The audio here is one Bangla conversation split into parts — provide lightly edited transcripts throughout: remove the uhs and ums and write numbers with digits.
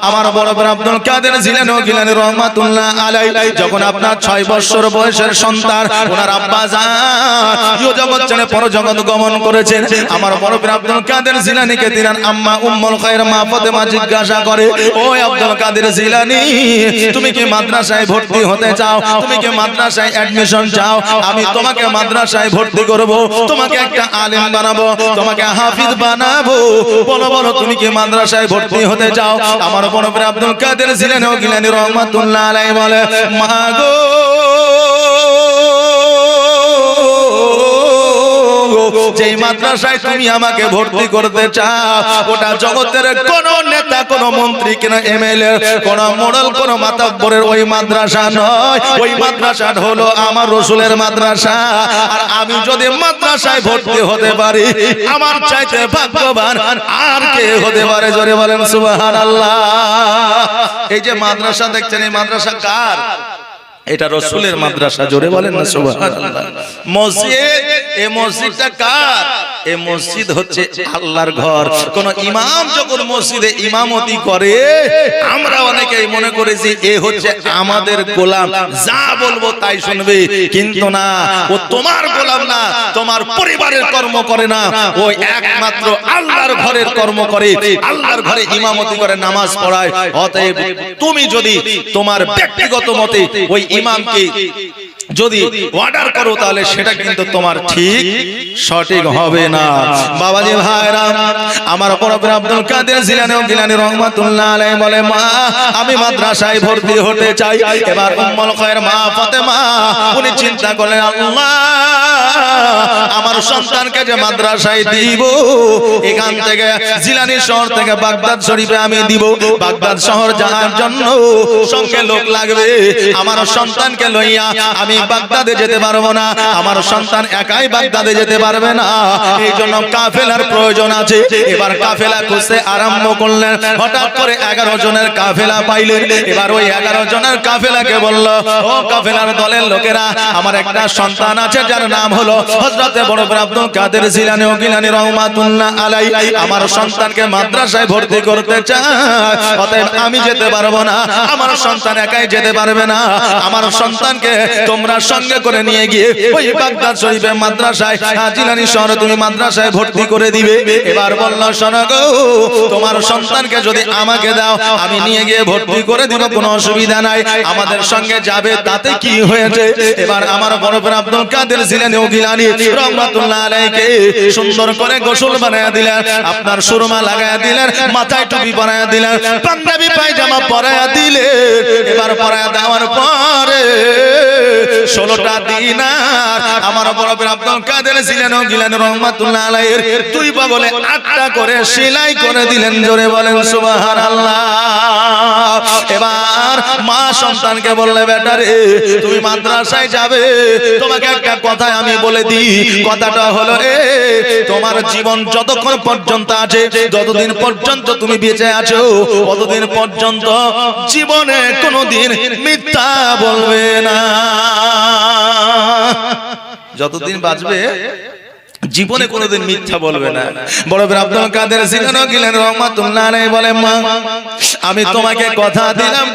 আমার বড় ভাই আব্দুল কাদের জিলানী রহমাতুল্লাহ আলাইহি যখন আপনার 6 বছর বয়সের সন্তান ওনার আব্বা জান ইহ জগৎ ছেড়ে পরজগৎ গমন করেছেন, আমার বড় ভাই আব্দুল কাদের জিলানীকে দিলেন আম্মা উম্মুল খায়র মা ফাতেমা জিজ্ঞাসা করে, ও আব্দুল কাদের জিলানী, তুমি কি মাদ্রাসায় ভর্তি হতে চাও? তুমি কি মাদ্রাসায় অ্যাডমিশন চাও? আমি তোমাকে মাদ্রাসায় ভর্তি করব, তোমাকে একটা আলেম বানাবো, তোমাকে হাফিজ বানাবো। বলো বলো তুমি কি মাদ্রাসায় ভর্তি হতে চাও? আমার বড় ভাই আব্দুল কাদের জিলানী রহমাতুল্লাহ আলাইহি বলে, মা গো যেই মাদ্রাসায় তুমি আমাকে ভর্তি করতে চাও ওটা জগতের কোন নেতা, কোন মন্ত্রী, কোন এমএলএ, কোন মোড়ল, কোন মাতাব্বরের ওই মাদ্রাসা নয়। ওই মাদ্রাসাটা হলো আমার রাসূলের মাদ্রাসা। আর আমি যদি মাদ্রাসায় ভর্তি হতে পারি, আমার চাইতে ভাগ্যবান আর কে হতে পারে? জোরে বলেন সুবহানাল্লাহ। এই যে মাদ্রাসা দেখছেন, এই মাদ্রাসা কার? এটা রাসূলের মাদ্রাসা। জোরে বলেন না সুবহানাল্লাহ। মসজিদ, এই মসজিদটা কার? এই মসজিদ হচ্ছে আল্লাহর ঘর। কোন ইমাম যখন মসজিদে ইমামতি করে, আমরা অনেকেই মনে করেছি এ হচ্ছে আমাদের গোলাম, যা বলবো তাই শুনবে, কিন্তু না, ও তোমার গোলাম না, তোমার পরিবারের কর্ম করে না, ও একমাত্র আল্লাহর ঘরের কর্ম করে, আল্লাহর ঘরে ইমামতি করে, নামাজ পড়ায়। অতএব তুমি যদি তোমার ব্যক্তিগত মতে ওই ইমামকে যদি অর্ডার করো, তাহলে সেটা কিন্তু তোমার ঠিক সঠিক হবে না। বাবাজি ভাইরা, আমার বড় ভাই আব্দুল কাদের জিলানী রহমাতুল্লাহ আলাইহি বলে, মা আমি মাদ্রাসায় ভর্তি হতে চাই। এবার উম্মুল খায়র মা ফাতেমা উনি চিন্তা করলেন, আল্লাহ আমার সন্তানকে যে মাদ্রাসায় দিব, এখান থেকে জিলানী শহর থেকে বাগদাদ শরীফে আমি দিব। বাগদাদ শহর যাওয়ার জন্য সঙ্গে লোক লাগবে। আমার সন্তানকে লইয়া আমি বাগদাদে যেতে পারবো না, আমার সন্তান একাই বাগদাদে যেতে পারবে না, এই জন্য কাফেলার প্রয়োজন আছে। এবার কাফেলা খুঁজতে আরম্ভ করলেন। হঠাৎ করে 11 জনের কাফেলা পাইলেন। এবার ওই 11 জনের কাফেলাকে বলল, ও কাফেলার দলের লোকেরা, আমার একটা সন্তান আছে যার নাম হলো হযরতে বড় ভাই আব্দুল কাদের জিলানী রহমাতুল্লাহ আলাইহি। আমার সন্তানকে মাদ্রাসায় ভর্তি করতে চায়, অতএব আমি যেতে পারবো না, আমার সন্তান একাই যেতে পারবে না, আমার সন্তানকে তোমরা সঙ্গে করে নিয়ে গিয়ে ওই বাগদাদ শরীফে মাদ্রাসায় জিলানী শহরে তুমি মাদ্রাসায় ভর্তি করে দিবে। এবার বলল, শোনো গো, তোমার সন্তানকে যদি আমাকে দাও, আমি নিয়ে গিয়ে ভর্তি করে দিব, কোনো অসুবিধা নাই, আমাদের সঙ্গে যাবে, তাতে কি হয়েছে? এবার আমার বড় ভাই আব্দুল কাদের জিলানী রহমাতুল্লাহ আলাইহিকে সুন্দর করে গোসল বানায়া দিলেন, আপনার সুরমা লাগায়া দিলেন, মাথায় টুপি বানায়া দিলেন, পাঞ্জাবি পায়জামা পরায়া দিলেন। এবার পরায়া দেওয়ার পরে 16টা দিনার আমার বড় ভাই আব্দুল কাদের জিলানী রহমাতুল্লাহ আলাইহির দুই বগলে 8টা করে সেলাই করে দিলেন। জোরে বলেন সুবহানাল্লাহ। এবার মা সন্তানকে বললে, বেটা রে, তুমি মাদ্রাসায় যাবে, তোমাকে একটা কথা আমি বলে দিই, কথাটা হলো তোমার জীবন যতক্ষণ পর্যন্ত আছে, যতদিন পর্যন্ত তুমি বেঁচে আছো, ততদিন পর্যন্ত জীবনে কোনোদিন মিথ্যা বলবে না। যতদিন বাঁচবে জীবনে কোনোদিন মিথ্যা বলবে না। বড় ভাই আব্দুল কাদের জিলানী রহমাতুল্লাহ আলাইহি বলে, মা আমি তোমাকে কথা দিলাম,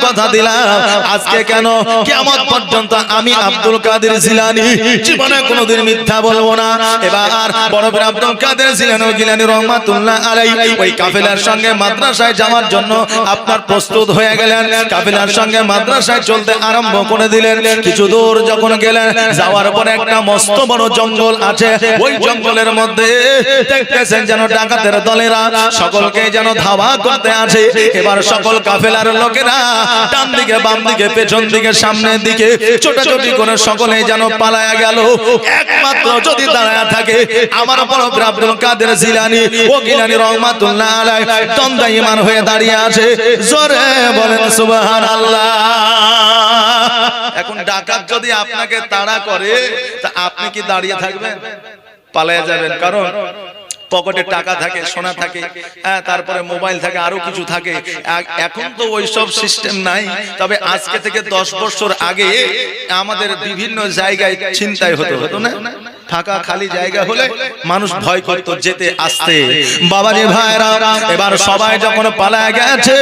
আজকে কেন কিয়ামত পর্যন্ত আমি আব্দুল কাদের জিলানী জীবনে কোনোদিন মিথ্যা বলবো না। এবার বড় ভাই আব্দুল কাদের জিলানী রহমাতুল্লাহ আলাইহি ওই কাফেলার সঙ্গে মাদ্রাসায় যাওয়ার জন্য আপনার প্রস্তুত হয়ে গেলেন। কাফেলার সঙ্গে মাদ্রাসায় চলতে আরম্ভ করে দিলেন। কিছু দূর যখন গেলেন, যাওয়ার পরে একটা মস্ত বড় জঙ্গল আছে। ওই জঙ্গলের মধ্যে দেখতেছেন যেন ডাকাতের দলেরা সকলকে যেন ধাওয়া করতে আছে। এবার সকল কাফেলার লোকেরা ডান দিকে, বাম দিকে, পেছন দিকে, সামনের দিকে ছোটাছুটি করে সকলে যেন পালায়া গেল। একমাত্র যদি দাঁড়ায় থাকে আমার বড় ভাই আব্দুল কাদের জিলানী রহমাতুল্লাহ আলাইহি দণ্ডায়মান হয়ে দাঁড়িয়ে আছে। জোরে বলেন সুবহানাল্লাহ। এখন ডাকাত যদি আপনাকে তাড়া করে, তা আপনি কি দাঁড়িয়ে থাকবেন? পালিয়ে যাবেন। কারণ পকেটে টাকা থাকে, সোনা থাকে, তারপরে মোবাইল থাকে, আরো কিছু থাকে। এখন তো ওইসব সিস্টেম নাই, তবে আজকে থেকে 10 বছর আগে আমাদের বিভিন্ন জায়গায় ছিনতাই হতো না। ফাঁকা খালি জায়গা হলে মানুষ ভয় করত যেতে আসতে। বাবাজি ভাইরা, এবার সবাই যখন পালায় গেছে,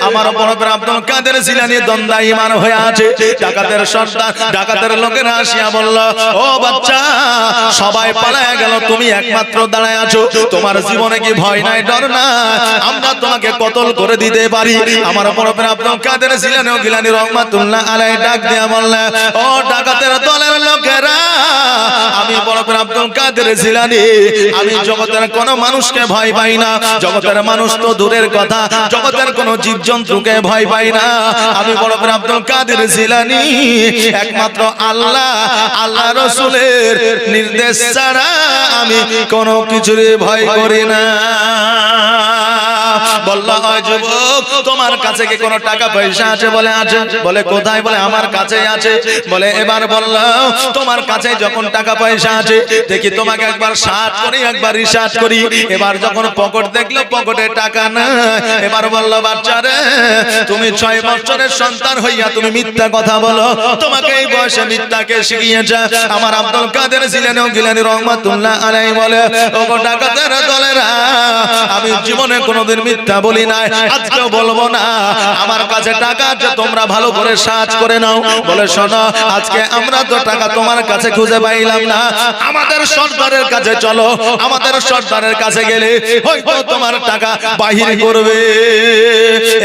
আমার বড় আব্দুল কাদের জিলানী দণ্ডায়মান হয়ে আছে। ডাকাতের সর্দার, ডাকাতের লোকেরা আসিয়া বলল, ও বাচ্চা, সবাই পালায় গেল, তুমি একমাত্র দাঁড়ায় আছো, তোমার জীবনে কি ভয় নাই, ডর না? আমরা তোমাকে কতল করে দিতে পারি। আমার বড় আব্দুল কাদের জিলানী ও গিলানী রহমাতুল্লাহ আলাইহি ডাক দিয়া বললেন, ও ডাকাতের দলের লোকেরা, আমি বড় আব্দুল কাদের জিলানী, আমি জগতের কোন মানুষকে ভয় পাই না। জগতের মানুষ তো দূরের কথা, জগতের কোন জীবজন্তুকে ভয় পাই না। আমি বড় আব্দুল কাদের জিলানী একমাত্র আল্লাহ, আল্লাহ রাসূলের নির্দেশ ছাড়া আমি কোনো কিছুর ভয় করি না। বলল, ওই যুবক, তোমার কাছে কি কোনো টাকা পয়সা আছে? বলে আছে। বলে কোথায়? বলে আমার কাছেই আছে। বলে এবার বলল, তোমার কাছে যখন টাকা পয়সা আছে, দেখি তোমাকে একবার সার্চ করি, একবার রিসার্চ করি। এবার যখন পকেট দেখলো, পকেটে টাকা না। এবার বলল, বাচ্চারে, তুমি 6 বছরের সন্তান হইয়া তুমি মিথ্যা কথা বলো, তোমাকে এই বয়সে মিথ্যাকে শিখিয়েছে আমার আব্দুল কাদের জিলানী ও গিলানী রহমাতুল্লাহ আলাইহি বলে, ও ডাকাতের দলেরা, আমি জীবনে কোনোদিন মিথ্যা বলি নাই, আজকেও বলবো না। আমার কাছে টাকা আছে, তোমরা ভালো করে সার্চ করে নাও। বলে, শোনো, আজকে আমরা তো টাকা তোমার কাছে খুঁজে পাইলাম না, আমাদের সর্দারের কাছে চলো, আমাদের সর্দারের কাছে গেলে হয়তো তোমার টাকা বাহির করবে।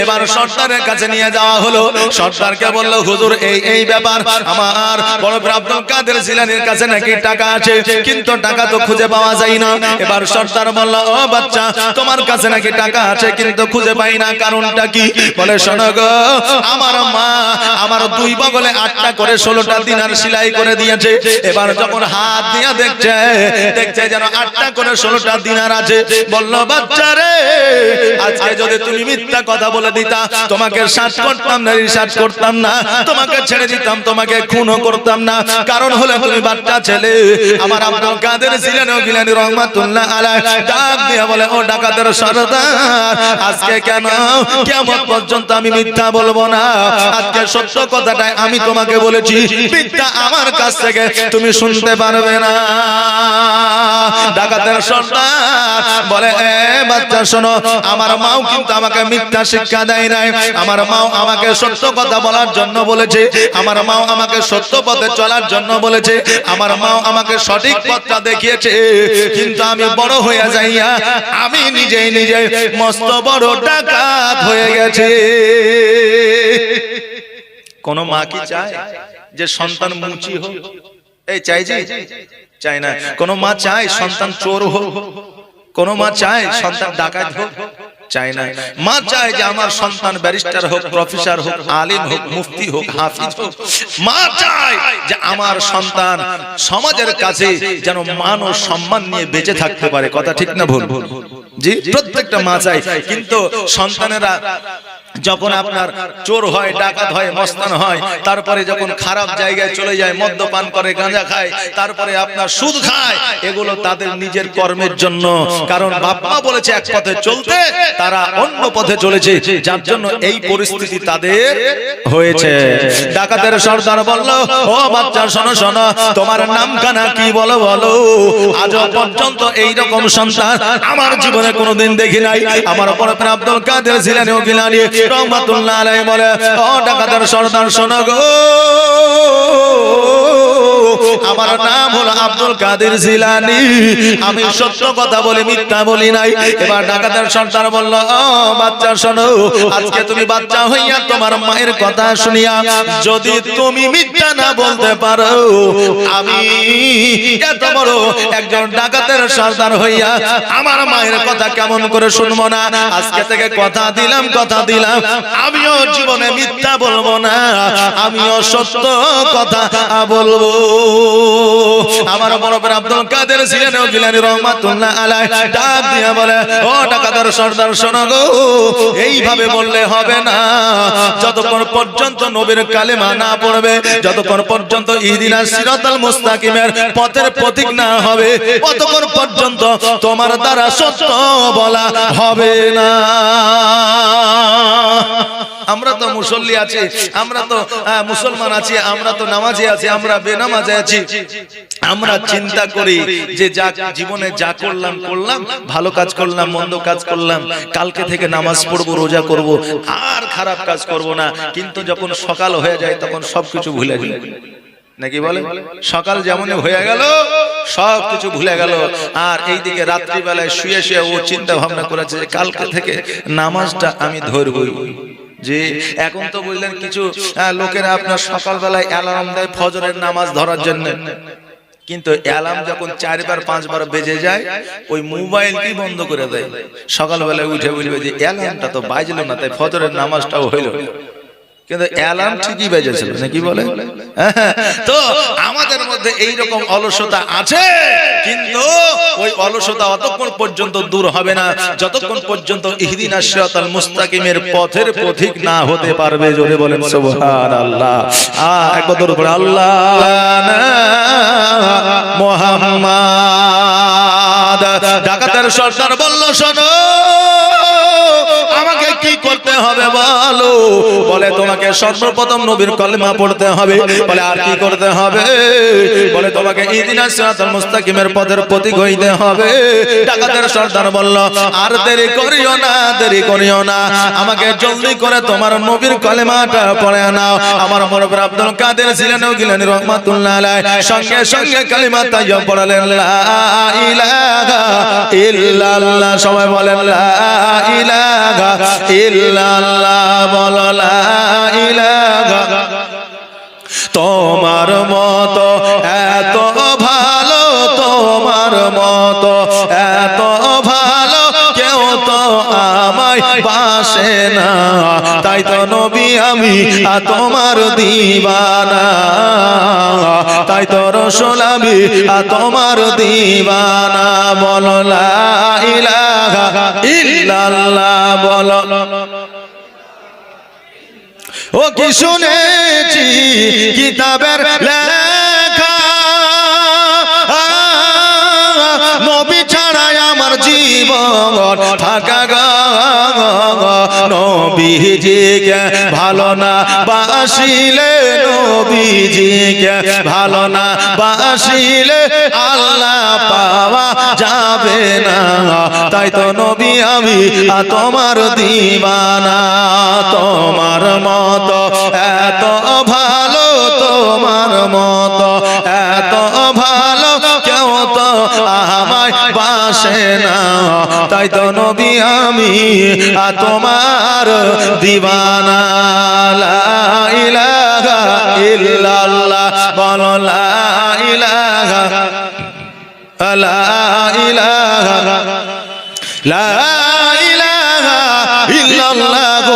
এবার সর্দারের কাছে নিয়ে যাওয়া হলো। সর্দারকে বলল, হুজুর, এই ব্যাপার, আমার বড় আব্দুল কাদের জিলানীর কাছে নাকি টাকা আছে, কিন্তু টাকা তো খুঁজে পাওয়া যায় না। এবার সর্দার বলল, ও বাচ্চা, তোমার কাছে নাকি টাকা আছে কিন্তু খুঁজে পাই না, কারণটা কি? বলে, শোনো গো, আমার মা আমার 2 বগলে 8টা করে 16টা দিনার সেলাই করে দিয়েছে। এবার যখন হাত দিয়া দেখছে যেন 8টা করে 16টা দিনার আছে। বলল, বাচ্চারে, আজকে যদি তুমি মিথ্যা কথা বলে দিতা, তোমাকে সার্চ করতাম না, রিসার্চ করতাম না, তোমাকে ছেড়ে দিতাম, তোমাকে খুনও করতাম না। কারণ হলো তুমি বাচ্চা ছেলে। আমার আব্দুল কাদের জিলানী ও গিলানী রহমাতুল্লাহ আলাইহি ডাক দিয়া বলে, ও ডাকাতের সর্দার, আজকে কেন কিয়ামত পর্যন্ত আমি মিথ্যা বলবো না। আজকে সত্য কথাটাই আমি তোমাকে বলেছি, মিথ্যা আমার কাছ থেকে তুমি শুনতে পারবে না। ডাকাতের সর্দার বলে, এ বাচ্চা, শোনো, আমার মাও কিন্তু আমাকে মিথ্যা শিক্ষা দেয় নাই। আমার মাও আমাকে সত্য কথা বলার জন্য বলেছে, আমার মাও আমাকে সত্য পথে চলার জন্য বলেছে, আমার মাও আমাকে সঠিক পথটা দেখিয়েছে। কিন্তু আমি বড় হয়ে যাইয়া আমি নিজে মস্ত বড় ডাকাত হয়ে গেছে। কোন মা কি চায় যে সন্তান মুচি হোক? এই চাই না। কোন মা চায় সন্তান চোর হোক? কোন মা চায় সন্তান ডাকাত হোক? চায় না। মা চায় যে আমার সন্তান ব্যারিস্টার হোক, প্রফেসর হোক, আলিম হোক, মুফতি হোক, হাফিজ হোক। মা চায় যে আমার সন্তান সমাজের কাছে যেন মান ও সম্মান নিয়ে বেঁচে থাকতে পারে। কথা ঠিক না ভুল? জি, প্রত্যেকটা মা চায়। কিন্তু সন্তানেরা যখন আপনার চোর হয়, ডাকাত হয়, মস্তান হয়, তারপরে যখন খারাপ জায়গায় চলে যায়, মদ্যপান করে, গাঁজা খায়, তারপরে আপনার সুদ খায়, এগুলো তাদের নিজের কর্মের জন্য। কারণ বাপ মা বলেছে এক পথে চলতে, তারা অন্য পথে চলেছে, যার জন্য এই পরিস্থিতি তাদের হয়েছে। ডাকাতের সর্দার বলল, ও বাচ্চা, শোনো শোনো, তোমার নামখানা কি বলো? আজ পর্যন্ত এইরকম সন্তান আমার জীবনে কোনোদিন দেখি নাই। আমার বড় আব্দুল কাদের জিলানী ও গিলানী রহমাতুল্লাহ আলাইহি বলে, ও ডাকাতের সর্দার, শোনো গো, আমার নাম হলো আব্দুল কাদের জিলানী, আমি সত্য কথা বলি, মিথ্যা বলি নাই। এবার ডাকাতের সর্দার বলল, ও বাচ্চা, শোনো, আজকে তুমি বাচ্চা হইয়া তোমার মায়ের কথা শুনিয়া যদি তুমি মিথ্যা না বলতে পারো, আমি এত বড় একজন ডাকাতের সর্দার হইয়া আমার মায়ের কথা কেমন করে শুনবো না? আজকে থেকে কথা দিলাম, আমিও জীবনে মিথ্যা বলবো না, আমিও সত্য কথা বলবো। আমার বড় আব্দুল কাদের জিলানী ও গিলানী রহমাতুল্লাহ আলাইহি ডাক দিয়া বলে, ও ডাকাতের সর্দার, শোনো গো, এইভাবে বললে হবে না। যতক্ষণ পর্যন্ত নবীর কালেমা না পড়বে, যতক্ষণ পর্যন্ত ইহদিনাস সিরাতাল মুস্তাকিমের পথের প্রতীক না হবে, ততক্ষণ পর্যন্ত তোমার দ্বারা সত্য বলা হবে না। আমরা তো মুসল্লি আছি, আমরা তো মুসলমান আছি, আমরা তো নামাজি আছি, আমরা বেনামাজে আছি। আমরা চিন্তা করি যে যা জীবনে যা করলাম করলাম, ভালো কাজ করলাম, মন্দ কাজ করলাম, কালকে থেকে নামাজ পড়বো, রোজা করব, আর খারাপ কাজ করব না। কিন্তু যখন সকাল হয়ে যায় তখন সবকিছু ভুলে যাই, নাকি বলে? সকাল যেমনই হয়ে গেল সব কিছু ভুলে গেল। আর এইদিকে রাত্রিবেলায় শুয়ে শুয়ে ও চিন্তা ভাবনা করেছে যে কালকে থেকে নামাজটা আমি ধরবই। যে এখন তো বললেন কিছু লোকেরা আপনার সকালবেলায় অ্যালার্ম দেয় ফজরের নামাজ ধরার জন্য, কিন্তু অ্যালার্ম যখন 4বার 5বার বেজে যায় ওই মোবাইলটি বন্ধ করে দেয়। সকালবেলায় উঠে বলবে যে অ্যালার্মটা তো বাজলো না, তাই ফজরের নামাজটাও হইল, কিন্তু অ্যালার্ম ঠিকই বেজেছিল, নাকি বলে? তো আমাদের মধ্যে এইরকম অলসতা আছে, কিন্তু ওই অলসতা অতক্ষণ পর্যন্ত দূর হবে না যতক্ষণ পর্যন্ত ইহদিনাস সিরাতাল মুস্তাকিমের পথের পথিক না হতে পারবে। জোরে বলেন সুবহানাল্লাহ। একবার দরুদ পড়ে আল্লাহ মুহাম্মদ। ডাকাতের সর্দার বলল, শোনো আমাকে কি করতে হবে বলো? বলে তোমাকে সর্বপ্রথম নবীর কলেমা পড়তে হবে। বলে আর কি করতে হবে? বলে তোমাকে ইহদিনাস সিরাতাল মুস্তাকিমের পথের পথিক হইতে হবে। ডাকাতের সর্দার বলল, আর দেরি করিও না, দেরি করিও না, আমাকে জলদি করে তোমার নবীর কলেমাটা পড়ে নাও। আমার মুরব্বি আব্দুল কাদের জিলানী গিলানী রাহমাতুল্লাহ আলাইহি সঙ্গে সঙ্গে কালিমা তাইয়্যিবা পড়লেন, লা ইলাহা ইল্লাল্লাহ। সবাই বলেন লা ইলাহা ইল্লাল্লাহ, বলো লা ইলাহা। তোমার মতো এত ভালো, তোমার মতো এত ভালো কেউ তো আমায় বাসে না, তাই তো নবী আমি তোমার দিওয়ানা, তাই তো রাসূল আমি তোমার দিওয়ানা। বলো লা ইলাহা ইল্লাল্লাহ, বলো। ও কি শুনেছি কিতাবের লেখা, নবী ছাড়াই আমার জীবন থাকা গো, নবীজিকে ভালো না বাসিলে, নবীজিকে ভালো না বাসিলে আল্লাহ পাওয়া যাবে না, তাই তো নবী আমি তোমার দিওয়ানা। তোমার মতো এত ভালো, তোমার মতো এত ভালো কেউ তো আমায় বাসে না, তাই তো নবী আমি তোমার দিওয়ানা। লা ইলাহা ইল্লাল্লাহ, বলো লা ইলাহা, লা ইলাহা, লা ইলাহা ইল্লাল্লাহ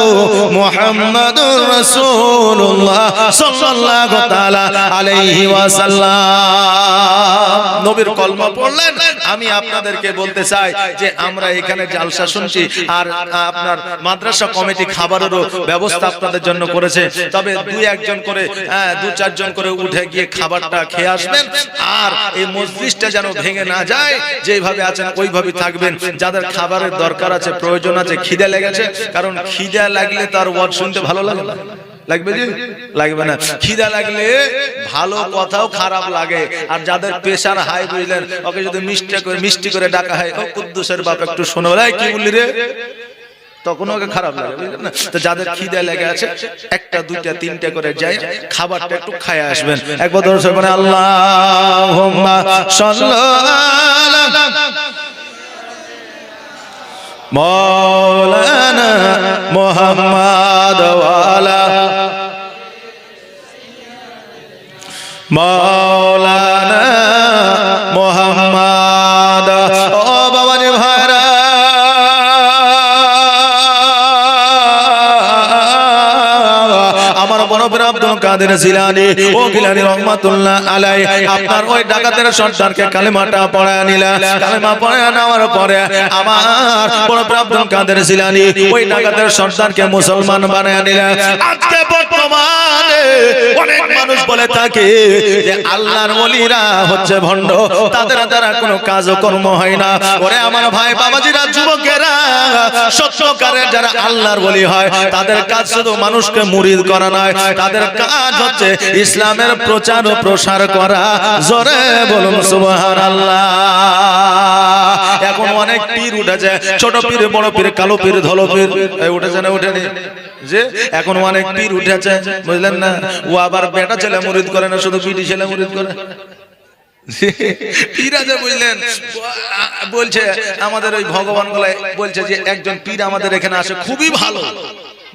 মুহাম্মাদুর রাসূলুল্লাহ সাল্লাল্লাহু তাআলা আলাইহি ওয়াসাল্লাম। নবীর কলমা পড়লেন। আমি আপনাদেরকে বলতে চাই যে আমরা এখানে জালসা শুনছি, আর আপনার মাদ্রাসা কমিটি খাবারেরও ব্যবস্থা আপনাদের জন্য করেছে। তবে দুই একজন করে, দু চারজন করে উঠে গিয়ে খাবারটা খেয়ে আসবেন। আর এই মজলিসটা যেন ভেঙে না যায়, যেভাবে আছেন ওইভাবে থাকবেন। যাদের খাবারের দরকার আছে, প্রয়োজন আছে, খিদে লেগেছে, কারণ খিদে লাগলে তার ওয়াজ শুনতে ভালো লাগে না, লাগবে যে লাগবে না। খিদা লাগলে ভালো কথাও খারাপ লাগে। আর যাদের প্রেসার হাই, বুঝলেন, ওকে যদি মিষ্টি করে ডাকা হয়, ও কুদ্দুসের বাপ একটু শোনো, কি বললি রে, তখন ওকে খারাপ লাগে, বুঝলেন না? তো যাদের খিদে লেগে আছে একটা দুইটা তিনটা করে যাই খাবারটা একটু খায় আসবেন। একবার দর্শক মানে আল্লাহুম্মা সাল্লাল্লাহু মাওলানা মুহাম্মদ ওয়া আলা মাওলানা মুহাম্মদ। ও বাবা রে ভাইরা, আমার বড় পীর আব্দুল কাদের জিলানী ও গিলানী রহমাতুল্লাহ আলাইহি আপনার ওই ডাকাতের সর্দারকে কালেমাটা পড়ায় নিলেন। কালেমা পড়ায় নেওয়ার পরে আমার বড় পীর আব্দুল কাদের জিলানী ওই ডাকাতের সর্দারকে মুসলমান বানায় নিলেন। আজকে বর্তমানে অনেক মানুষ বলে থাকে যে আল্লাহর ওলিরা হচ্ছে ভণ্ড, তাদের দ্বারা কোনো কাজ কর্ম হয় না। ওরে আমার ভাই বাবাজিরা, যুবকেরা, সত্যকারের যারা আল্লাহর ওলি হয় তাদের কাজ শুধু মানুষকে মুরিদ করা নয়, তাদের কাজ হচ্ছে ইসলামের প্রচার ও প্রসার করা। জোরে বলুন সুবহানাল্লাহ। এখন অনেক পীর উঠেছে, ছোট পীর, বড় পীর, কালো পীর, ধলো পীর, এই উঠেছে না উঠেনি? যে এখন অনেক পীর উঠেছে, বুঝলেন না? ও আবার বেটা ছেলে মুরিদ করে না, শুধু বিটি ছেলে মুরিদ করে। পীর আছে, বুঝলেন? বলছে আমাদের ওই ভগবান গলায় বলছে যে একজন পীর আমাদের এখানে আসে, খুবই ভালো।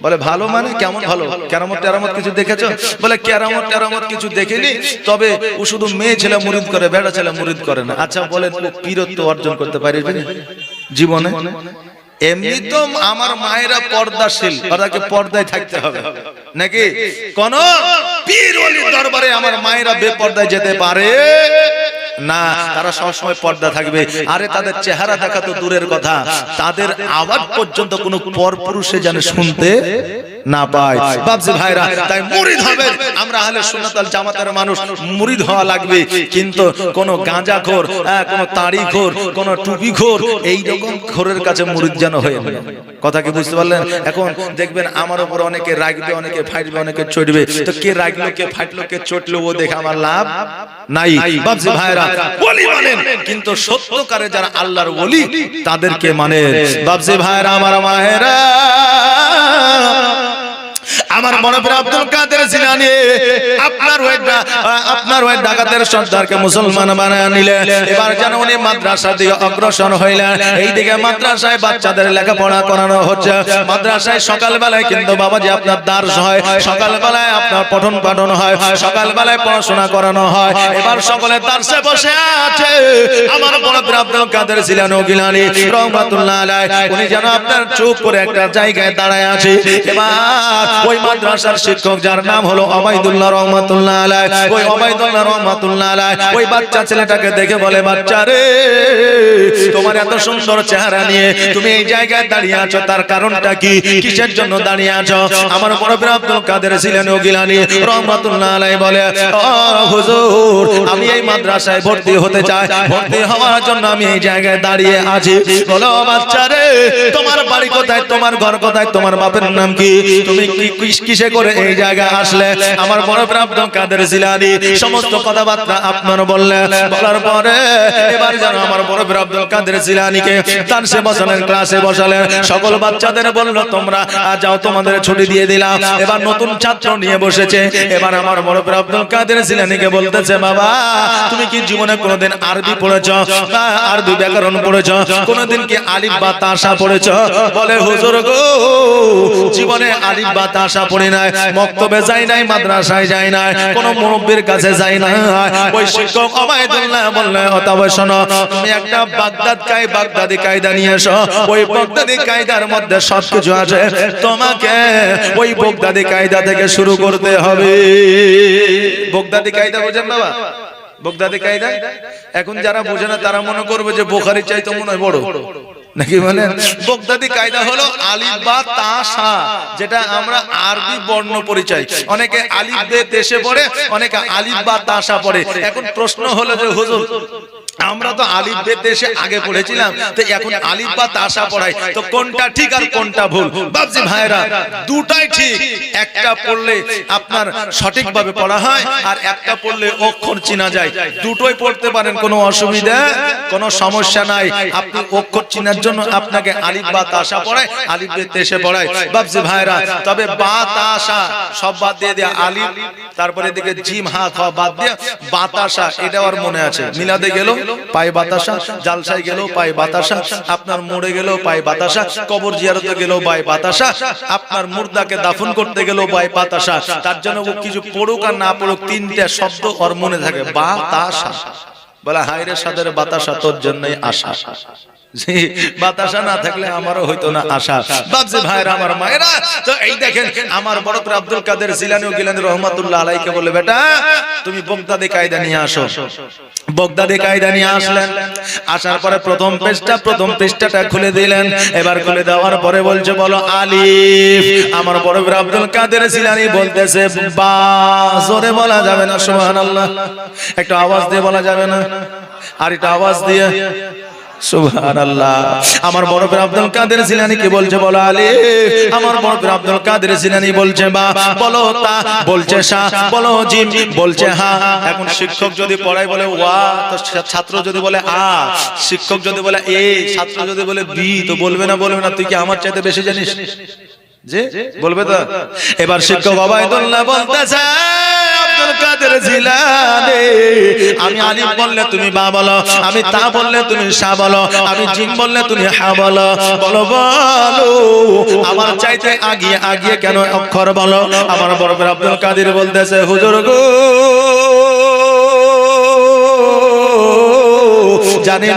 বলে ভালো মানে কেমন ভালো? কেরামত টেরামত কিছু দেখেছো? বলে কেরামত টেরামত কিছু দেখিনি, তবে ও শুধু মেয়ে ছেলে মুরিদ করে, বেটা ছেলে মুরিদ করে না। আচ্ছা বলেন, ও পীরত্ব অর্জন করতে পারবে জীবনে? এমনি তো আমার মায়েরা পর্দাশীল, ওদেরকে পর্দায় থাকতে হবে নাকি? কোন পীর ওলির দরবারে আমার মায়েরা বেপর্দায় যেতে পারে না, তারা সবসময় পর্দা থাকবে। আরে তাদের চেহারা দেখা তো দূরের কথা, তাদের আওয়াজ পর্যন্ত কোনো পরপুরুষে যেন শুনতে না পায়। বাবজি ভাইরা, তাই মুরিদ হবে আমরা আহলে সুন্নাত ওয়াল জামাতের মানুষ, মুরিদ হওয়া লাগবে। কিন্তু কোন গাঁজাখোর, কোন তাড়িখোর, কোন টুপিখোর, এই রকম খোরের কাছে মুরিদ যেন হয়ে না। কথা কি বুঝতে পারলেন? এখন দেখবেন আমার উপর অনেকে রাগবে, অনেকে ফাইটবে, অনেকে চড়বে। তো কে রাগলো, কে ফাইটলো, কে চটলো, ও দেখে আমার লাভ নাই। বাবজি ভাইরা, ওলি মানেন, কিন্তু সত্যকারে যারা আল্লাহর ওলি তাদেরকে মানে। বাবজি ভাইরা, আমার মায়েরা, আমার বড় পীর আব্দুল কাদের জিলানী আপনার ওই ডাকাতের সর্দারকে মুসলমান বানায় নিলেন। এবার যেন উনি মাদ্রাসার দিকে অগ্রসর হইলেন। এইদিকে মাদ্রাসায় বাচ্চাদের লেখাপড়া করানো হচ্ছে। মাদ্রাসায় সকালবেলায় কিন্তু বাবাজি আপনার দার্স হয়, সকালবেলায় আপনার পঠন পাঠন হয়, সকালবেলায় পড়াশোনা করানো হয়। এবার সকলে দার্সে বসে আছে। আমার বড় পীর আব্দুল কাদের জিলানী গিলানী রহমাতুল্লাহ আলাইহি উনি যেন আপনার চুপ করে একটা জায়গায় দাঁড়ায় আছে। এবার ওই মাদ্রাসার শিক্ষক যার নাম হলো ওবাইদুল্লাহ রহমাতুল্লাহ আলাইহি, ওই ওবাইদুল্লাহ রহমাতুল্লাহ আলাইহি ওই বাচ্চা ছেলেটাকে দেখে বলে, বাচ্চা রে, তোমার এত সুন্দর চেহারা নিয়ে তুমি এই জায়গায় দাঁড়িয়ে আছো, তার কারণটা কি? কিসের জন্য দাঁড়িয়ে আছো? আমার বড় পীর আব্দুল কাদের জিলানী গিলানী রহমাতুল্লাহ আলাইহি বলে, ও হুজুর, আমি এই মাদ্রাসায় ভর্তি হতে চাই, ভর্তি হওয়ার জন্য আমি এই জায়গায় দাঁড়িয়ে আছি। বলো বাচ্চা রে, তোমার বাড়ি কোথায়, তোমার ঘর কোথায়, তোমার বাপের নাম কি, তুমি কিসে করে এই জায়গায় আসলে? আমার বড় পীর আব্দুল কাদের জিলানী সমস্ত কথাবার্তা আপনার বললেন। বলার পরে এবার যেন আমার বড় পীর আব্দুল কাদের জিলানীকে দার্সে বসালেন, ক্লাসে বসালেন। সকল বাচ্চাদের বলল, তোমরা যাও, তোমাদের ছুটি দিয়ে দিলাম। এবার নতুন ছাত্র নিয়ে বসেছে। এবার আমার বড় পীর আব্দুল কাদের জিলানীকে বলতেছে, বাবা, তুমি কি জীবনে কোনোদিন আরবি পড়েছো, আরবি ব্যাকরণ পড়েছো? কোনোদিন কি আলিফ বা তাসা পড়েছো? বলে, হুজুর গো, জীবনে আলিফ বা তাসা পড়ি নাই, মক্তবে যাই নাই, মাদ্রাসায় যাই নাই, কোন মুরব্বির কাছে যাই নাই। ওই শিক্ষক ওবাইদুল্লাহ বললেন, তবে শোনো, তুমি একটা বাগদাদি কায়দা নিয়ে এসো। ওই বাগদাদি কায়দার মধ্যে সবকিছু আছে, তোমাকে ওই বাগদাদি কায়দা থেকে শুরু করতে হবে। বাগদাদি কায়দা বোঝেন বাবা? বাগদাদি কায়দা এখন যারা বোঝে না তারা মনে করবে যে বুখারী চাইতে মনে হয় বড় নাকি। মানে বাগদাদি কায়দা হলো আলিফ বা তা সা, যেটা আমরা আরবি বর্ণ পরিচয়। অনেকে আলিফ বে দেশে পড়ে, অনেকে আলিফ বা তা সা পড়ে। এখন প্রশ্ন হলো যে হুজুর, আমরা তো আলিফ বে দেশে আগে পড়েছিলাম, তো এখন আলিফ বা তাসা পড়াই, তো কোনটা ঠিক আর কোনটা ভুল? বাবজি ভাইরা, দুটাই ঠিক। একটা পড়লে আপনার সঠিকভাবে পড়া হয়, আর একটা পড়লে অক্ষর চেনা যায়। দুটোই পড়তে পারেন, কোনো অসুবিধা, কোনো সমস্যা নাই। আপনি অক্ষর চেনার জন্য আপনাকে আলিফ বা তাসা পড়ায়, আলিফ বে দেশে পড়ায়। বাবজি ভাইরা, তবে বা তাসা সব বাদ দিয়ে দেয়া, আলিফ তারপরে এদিকে জিম হা খ বাদ দিয়ে বাতাসা, এটা আর মনে আছে। মিলাদে গেল পায় বাতাসা, জালসায় গেল পায় বাতাসা, আপনার মরে গেল পায় বাতাসা, কবর জিয়ারতে গেল পায় বাতাসা, আপনার মুর্দাকে দাফন করতে গেল পায় বাতাসা। তার জন্য ও কিছু পড়ুক আর না পড়ুক, তিনটা শব্দ ওর মনে থাকে, বাতাসা। বলে, হায়রে সাদের বাতাসা, তোর জন্যই আশা। জি, বাতাসা না থাকলে আমারও হইতো না আশা। বাপজি ভাইরা, আমার মায়েরা, তো এই দেখেন আমার বড় পীর আব্দুল কাদের জিলানী ও গিলানী রহমাতুল্লাহ আলাইকে বলে, বেটা তুমি বগদাদি কায়দা নিয়ে আসো। বগদাদি কায়দা নিয়ে আসলেন। আসার পরে প্রথম পৃষ্ঠাটা খুলে দিলেন। এবার খুলে দেওয়ার পরে বলছে, বলো আলিফ। আমার বড় পীর আব্দুল কাদের জিলানী বলতেছে বা। জোরে বলা যাবে না সুবহানাল্লাহ? একটু আওয়াজ দিয়ে বলা যাবে না? আর একটু আওয়াজ দিয়ে সুবহানাল্লাহ। আমার বড় পীর আব্দুল কাদের জিলানী কি বলছে, বলো আলিফ। আমার বড় পীর আব্দুল কাদের জিলানী বলছে বা, বলো তা, বলছে সা, বলো জিম, বলছে হা। এখন শিক্ষক যদি পড়ায় বলে ওয়া, তো ছাত্র যদি বলে আ, শিক্ষক যদি বলে এ, ছাত্র যদি বলে বি, তো বলবে না তুই কি আমার চাইতে বেশি জানিস? যে বলবে তো। এবার শিক্ষক ওবায়দুল্লাহ বলতেছে, আব্দুল কাদের জিলানী, আমি আলিফ বললে তুমি বা বলো, আমি তা বললে তুমি সা বলো, আমি জিম বললে তুমি হা বলো। বলো বলো, আমার চাইতে আগিয়ে কেন অক্ষর বলো? আমার বড় পীর আব্দুল কাদের বলতেছে, হুজুর গো, জানি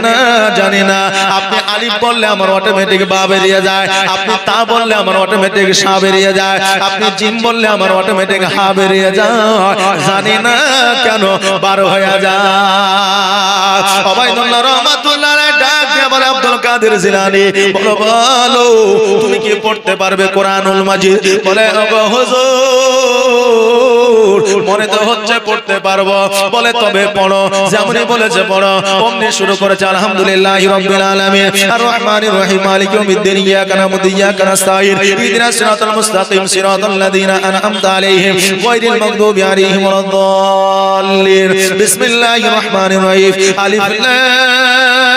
না আপনি আলিফ বললে আমার অটোমেটিক বা বেরিয়ে যায়, আপনি তা বললে আমার অটোমেটিক সা বেরিয়ে যায়, আপনি জিম বললে আমার অটোমেটিক হা বেরিয়ে যায়, জানি না কেন বার হয়ে যায়। ওবায়দুল্লাহ রহমাতুল্লাহ আলাইহি ডাক দিয়ে বলে, আব্দুল কাদের জিলানী, বলো তুমি কি পড়তে পারবে কোরআনুল মাজিদ? বলে, ওগো হুজুর, মনে তো হচ্ছে পড়তে পারবো। বলে, তবে পড়ো। যেমনই বলেছে পড়ো, অমনি শুরু করেছে আলহামদুলিল্লাহি রাব্বিল আলামিন আর রহমানির রহিম মালিকি ইয়াউমিদ্দিন ইয়্যাকা না'বুদু ওয়া ইয়্যাকা নাস্তাঈন ইহদিনাস সিরাতাল মুস্তাকিম সিরাতাল লাযীনা আন'আমতা আলাইহিম গায়রিল মাগদুবি আলাইহিম ওয়ালাদ-দাল্লিন। বিসমিল্লাহির রহমানির রহিম। আলিফ লাম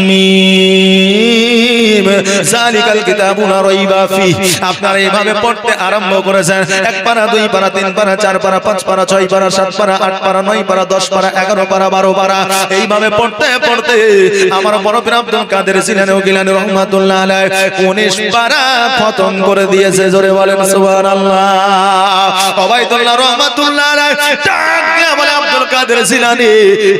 মিম যালিকাল কিতাবু লা রাইবা ফীহি। আপনারা এইভাবে পড়তে আরম্ভ করেছেন। 1 পারা, 2 পারা, 3 পারা, 4 পারা, 5 পারা, 6 পারা, 7 পারা, 8 পারা, 9 পারা, 10 পারা, 11 পারা, 12 পারা, এইভাবে পড়তে আমার বড় পীর আব্দুল কাদের জিলানী ও গিলানী রহমাতুল্লাহ আলাইহি 19 পারা খতম করে দিয়েছে। জোরে বলেন সুবহানাল্লাহ। ওবায়দুল্লাহ রহমাতুল্লাহ আলাইহি ডাক দিয়ে বলে, আব্দুল কাদের জিলানী,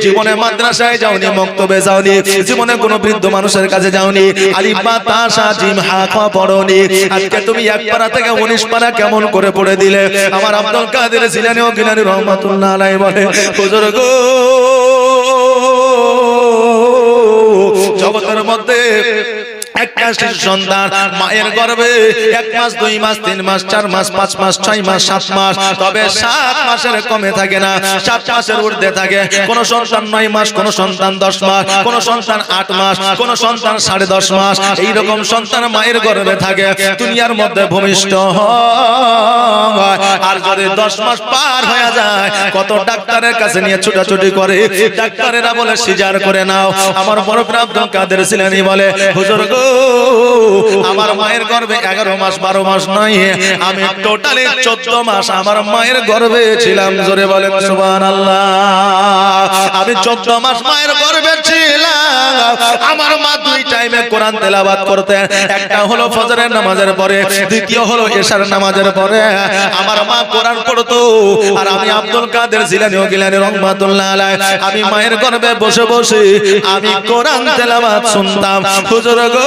জীবনে মাদ্রাসায় যাওনি, মক্তবে যাওনি, জীবনে কোনো বৃদ্ধ মানুষের কাছে যাওনি, আলিফ বা তা সা জিম হা খ পড়োনি, আজকে তুমি 1 পারা থেকে 19 পারা কেমন করে পড়ে দিলে? আমার আব্দুল কাদের জিলানী ও গিলানী রহমাতুল্লাহ আলাইহি বলে, হুজুর গো, জগতের মধ্যে একটা শিশু সন্তান মায়ের গর্ভে 1 মাস, 2 মাস, 3 মাস, 4 মাস, 5 মাস, 6 মাস, 7 মাস, তবে 7 মাসের কমে থাকে না, 7 মাসের ঊর্ধ্বে থাকে। কোন সন্তান 9 মাস, কোন সন্তান 10 মাস, কোন সন্তান 8 মাস, কোন সন্তান 10.5 মাস, এইরকম সন্তান মায়ের গর্ভে থাকে, দুনিয়ার মধ্যে ভূমিষ্ঠ হয়। আর যদি 10 মাস পার হয়ে যায়, কত ডাক্তারের কাছে নিয়ে ছুটাছুটি করে, ডাক্তারেরা বলে সিজার করে নাও। আমার বড় পীর আব্দুল কাদের জিলানী বলে, হুজুর গো, আমার মায়ের গর্ভে 11 মাস 12 মাস নয়, আমি টোটালি 14 মাস আমার মায়ের গর্ভে ছিলাম। জোরে বলেন সুবহানাল্লাহ। আমি 14 মাস মায়ের গর্ভে ছিলাম। আমার মা 2 টাইমে কোরআন তেলাওয়াত করতেন। একটা হলো ফজরের নামাজের পরে, দ্বিতীয় হলো এশার নামাজের পরে। আমার মা কোরআন পড়তো, আর আমি আব্দুল কাদের জিলানী ও গিলানী রহমাতুল্লাহ আলাইহি, আমি মায়ের গর্ভে বসে বসে আমি কোরআন তেলাওয়াত শুনতাম। হুজুর গো,